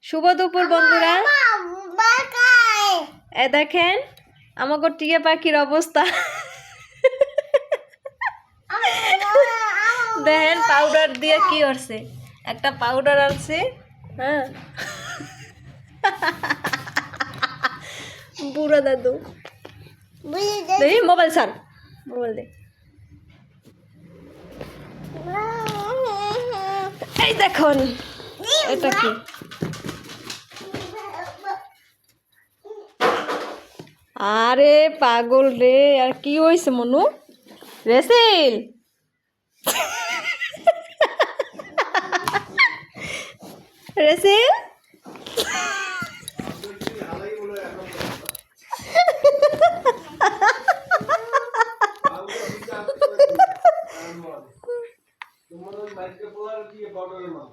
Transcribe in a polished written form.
শুভ দুপুর বন্ধুরা। এ দেখেন আমাকে টিয়া পাখির অবস্থা। দেখেন পাউডার দিয়ে কি করছে, একটা পাউডার আছে। হ্যাঁ বুড়া দাদু দেখি মোবাইল ছাড়, মোবাইল দে। এই দেখুন এটা কি, আরে পাগল রে, আর কি হয়েছে মনু? রেসিল রেসিল তোমার বাইকে পোলার দিয়ে বড় মা